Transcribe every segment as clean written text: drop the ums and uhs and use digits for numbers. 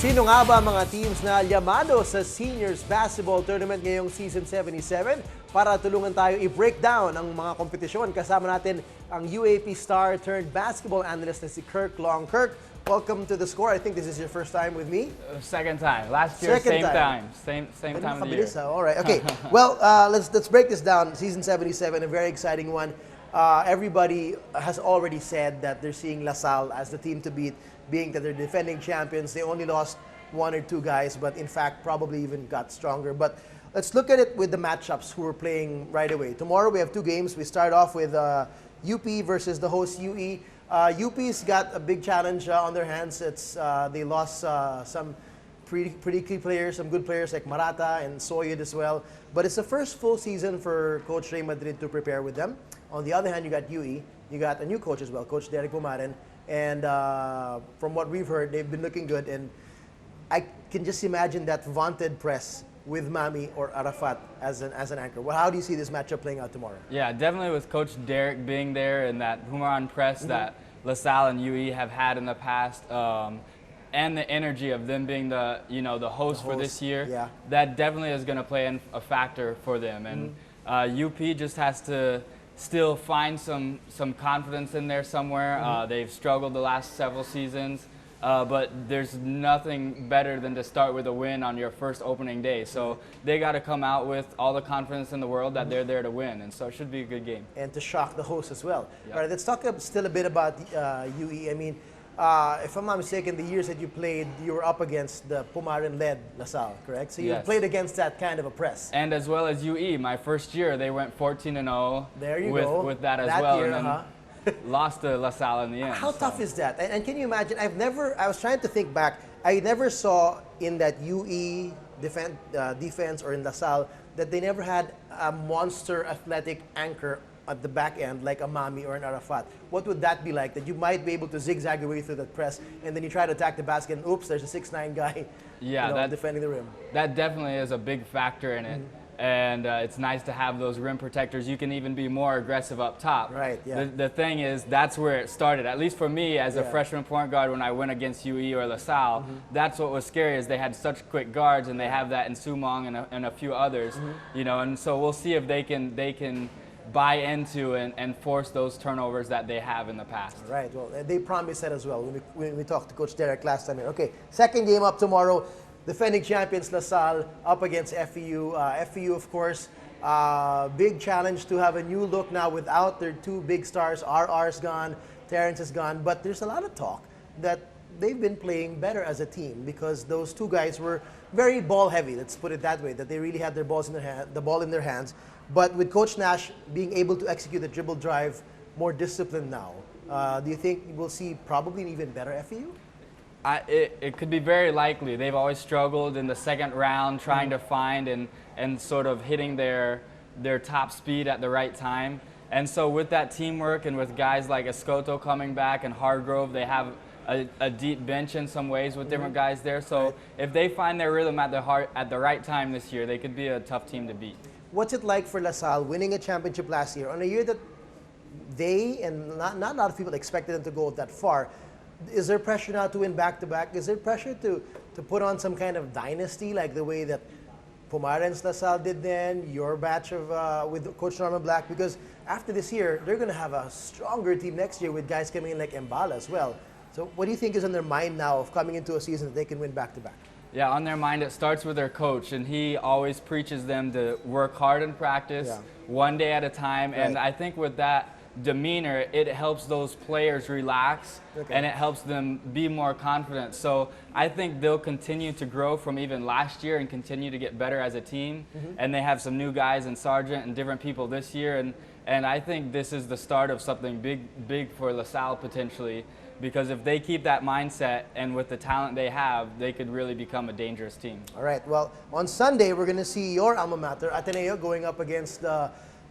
Sino nga ba mga teams na yamado sa Seniors Basketball Tournament ngayong Season 77? Para tulungan tayo i-break down ang mga kompetisyon, kasama natin ang UAAP star turned basketball analyst na si Kirk Long. Kirk, welcome to The Score. I think this is your first time with me. Second time. Last year, same time. Same time of the year. All right. Okay. Well, let's break this down. Season 77, a very exciting one. Everybody has already said that they're seeing LaSalle as the team to beat, being that they're defending champions. They only lost one or two guys, but in fact probably even got stronger. But let's look at it with the matchups who are playing right away. Tomorrow we have two games. We start off with UP versus the host UE. UP's got a big challenge on their hands. They lost some pretty key players, some good players like Marata and Soyud as well. But it's the first full season for Coach Ray Madrid to prepare with them. On the other hand, you got UE. You got a new coach as well, Coach Derek Pumaren. And from what we've heard, they've been looking good. And I can just imagine that vaunted press with Mami or Arafat as an anchor. Well, how do you see this matchup playing out tomorrow? Yeah, definitely with Coach Derek being there and that Humaran press that LaSalle and UE have had in the past, and the energy of them being the host for this year, that definitely is going to play a factor for them. And UP just has to still find some confidence in there somewhere. They've struggled the last several seasons. But there's nothing better than to start with a win on your first opening day. So they got to come out with all the confidence in the world that they're there to win. And so it should be a good game. And to shock the host as well. Yep. All right, let's talk still a bit about UE. I mean, if I'm not mistaken, the years that you played, you were up against the Pumaren-led LaSalle, correct? So you played against that kind of a press. And as well as UE, my first year, they went 14-0. There you go. With that as well. Year, and then lost to LaSalle in the end. How tough is that? And can you imagine? I was trying to think back. I never saw in that UE defense or in LaSalle that they never had a monster athletic anchor at the back end like a Mami or an Arafat. What would that be like? That you might be able to zigzag your way through that press and then you try to attack the basket and oops, there's a 6'9" guy defending the rim. That definitely is a big factor in it. And it's nice to have those rim protectors. You can even be more aggressive up top. Right, yeah. The thing is, that's where it started. At least for me, as a freshman point guard, when I went against UE or LaSalle, that's what was scary, is they had such quick guards, and they have that in Sumong and a few others. And so we'll see if they can buy into and force those turnovers that they have in the past. Right. Well, they promised that as well when we talked to Coach Derek last time. Okay, second game up tomorrow. Defending champions LaSalle up against FEU. FEU, of course, big challenge to have a new look now without their two big stars. RR's gone, Terrence is gone, but there's a lot of talk that they've been playing better as a team because those two guys were very ball heavy. Let's put it that way. That they really had the ball in their hands. But with Coach Nash being able to execute the dribble drive, more disciplined now, do you think we'll see probably an even better FEU? It could be very likely. They've always struggled in the second round trying to find and sort of hitting their top speed at the right time. And so with that teamwork and with guys like Escoto coming back and Hargrove, they have a deep bench in some ways with different guys there. So if they find their rhythm at the right time this year, they could be a tough team to beat. What's it like for LaSalle winning a championship last year on a year that they and not a lot of people expected them to go that far? Is there pressure now to win back-to-back? Is there pressure to put on some kind of dynasty like the way that Pumaren's LaSalle did then, your batch of with Coach Norman Black? Because after this year, they're going to have a stronger team next year with guys coming in like Mbala as well. So what do you think is on their mind now of coming into a season that they can win back-to-back? Yeah, on their mind, it starts with their coach, and he always preaches them to work hard in practice, one day at a time. And I think with that demeanor, it helps those players relax and it helps them be more confident. So I think they'll continue to grow from even last year and continue to get better as a team. And they have some new guys in Sargent and different people this year. And I think this is the start of something big for LaSalle potentially, because if they keep that mindset and with the talent they have, they could really become a dangerous team. All right. Well, on Sunday, we're going to see your alma mater, Ateneo, going up against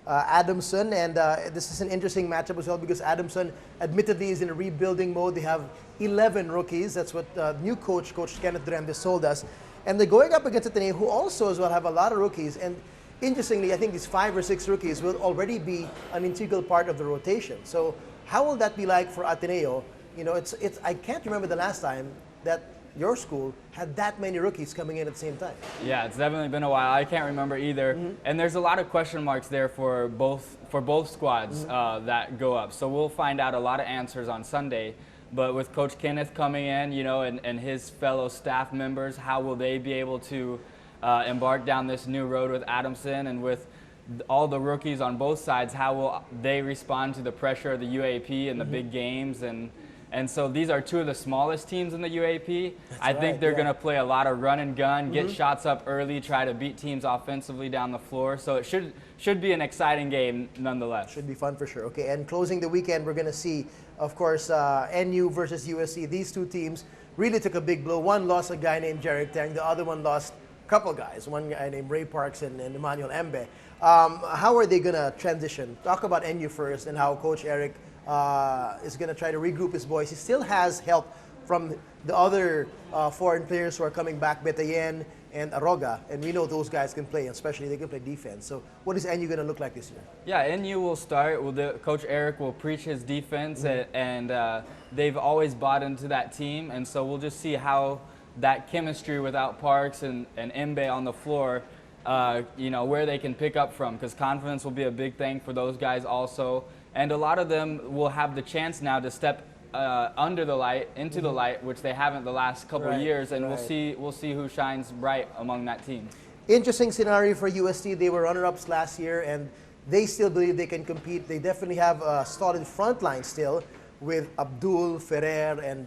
Adamson, and this is an interesting matchup as well because Adamson admittedly is in a rebuilding mode. They have 11 rookies. That's what new Coach Kenneth Duremdes told us. And they're going up against Ateneo, who also as well have a lot of rookies. And interestingly, I think these 5 or 6 rookies will already be an integral part of the rotation. So how will that be like for Ateneo? You know, it's I can't remember the last time that your school had that many rookies coming in at the same time. Yeah, it's definitely been a while. I can't remember either. And there's a lot of question marks there for both squads that go up. So we'll find out a lot of answers on Sunday. But with Coach Kenneth coming in, you know, and his fellow staff members, how will they be able to embark down this new road with Adamson, and with all the rookies on both sides, how will they respond to the pressure of the UAAP and the big games? And so these are two of the smallest teams in the UAAP. I think they're going to play a lot of run and gun, get shots up early, try to beat teams offensively down the floor. So it should be an exciting game nonetheless. Should be fun for sure. Okay, and closing the weekend, we're going to see, of course, NU versus USC. These two teams really took a big blow. One lost a guy named Jerick Tang. The other one lost a couple guys. One guy named Ray Parks and Emmanuel Embe. How are they going to transition? Talk about NU first and how Coach Eric is going to try to regroup his boys. He still has help from the other foreign players who are coming back, Betayen and Aroga, and we know those guys can play, especially they can play defense. So what is NU going to look like this year? Yeah, NU will start. Coach Eric will preach his defense, and they've always bought into that team, and so we'll just see how that chemistry without Parks and Embe on the floor, you know, where they can pick up from, because confidence will be a big thing for those guys also. And a lot of them will have the chance now to step under the light, into the light, which they haven't the last couple of years, and we'll see who shines bright among that team. Interesting scenario for UST. They were runner-ups last year, and they still believe they can compete. They definitely have a solid front line still with Abdul, Ferrer, and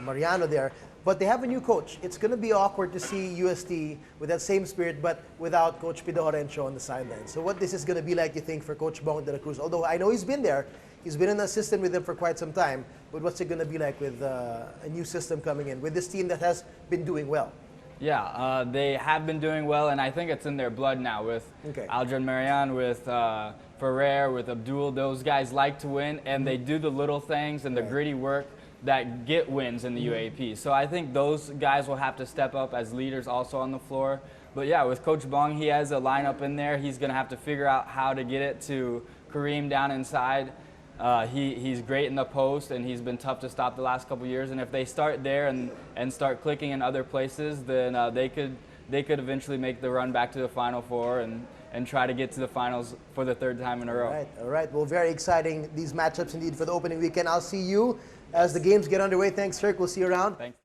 Mariano there. But they have a new coach. It's going to be awkward to see UST with that same spirit, but without Coach Pidore and Cho on the sidelines. So what this is going to be like, you think, for Coach Bong de la Cruz? Although I know he's been there. He's been in the system with them for quite some time. But what's it going to be like with a new system coming in, with this team that has been doing well? Yeah, they have been doing well, and I think it's in their blood now with Aldrin Marian, with Ferrer, with Abdul. Those guys like to win, and they do the little things and the gritty work that get wins in the UAAP. So I think those guys will have to step up as leaders also on the floor. But yeah, with Coach Bong, he has a lineup in there. He's going to have to figure out how to get it to Kareem down inside. He's great in the post, and he's been tough to stop the last couple years. And if they start there and start clicking in other places, then they could eventually make the run back to the Final Four and try to get to the finals for the third time in a row. All right. Well, very exciting, these matchups indeed for the opening weekend. I'll see you as the games get underway. Thanks, Kirk. We'll see you around. Thanks.